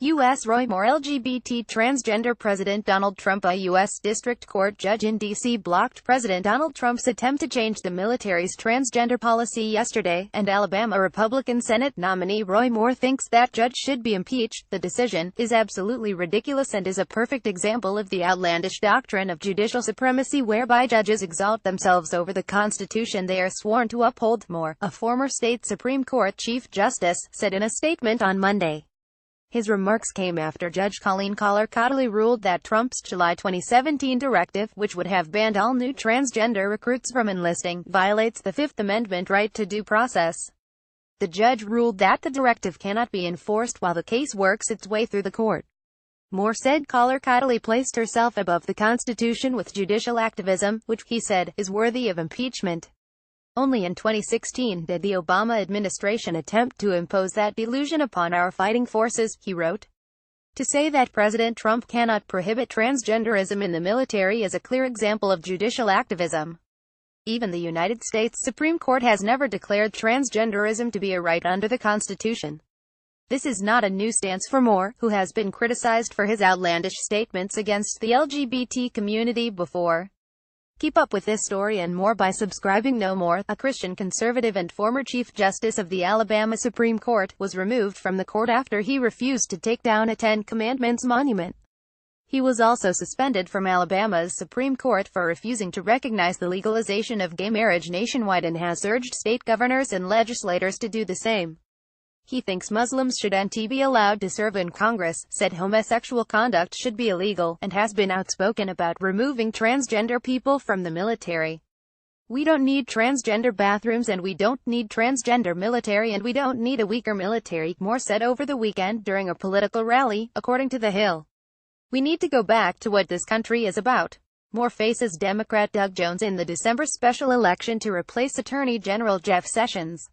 U.S. Roy Moore LGBT transgender President Donald Trump. A U.S. District Court judge in D.C. blocked President Donald Trump's attempt to change the military's transgender policy yesterday, and Alabama Republican Senate nominee Roy Moore thinks that judge should be impeached. The decision is absolutely ridiculous and is a perfect example of the outlandish doctrine of judicial supremacy whereby judges exalt themselves over the Constitution they are sworn to uphold. Moore, a former state Supreme Court Chief Justice, said in a statement on Monday. His remarks came after Judge Colleen Collar-Cottley ruled that Trump's July 2017 directive, which would have banned all new transgender recruits from enlisting, violates the Fifth Amendment right to due process. The judge ruled that the directive cannot be enforced while the case works its way through the court. Moore said Collar-Cottley placed herself above the Constitution with judicial activism, which, he said, is worthy of impeachment. Only in 2016 did the Obama administration attempt to impose that delusion upon our fighting forces, he wrote. To say that President Trump cannot prohibit transgenderism in the military is a clear example of judicial activism. Even the United States Supreme Court has never declared transgenderism to be a right under the Constitution. This is not a new stance for Moore, who has been criticized for his outlandish statements against the LGBT community before. Keep up with this story and more by subscribing. No Moore, a Christian conservative and former Chief Justice of the Alabama Supreme Court, was removed from the court after he refused to take down a Ten Commandments monument. He was also suspended from Alabama's Supreme Court for refusing to recognize the legalization of gay marriage nationwide and has urged state governors and legislators to do the same. He thinks Muslims shouldn't be allowed to serve in Congress, said homosexual conduct should be illegal, and has been outspoken about removing transgender people from the military. We don't need transgender bathrooms and we don't need transgender military and we don't need a weaker military, Moore said over the weekend during a political rally, according to The Hill. We need to go back to what this country is about. Moore faces Democrat Doug Jones in the December special election to replace Attorney General Jeff Sessions.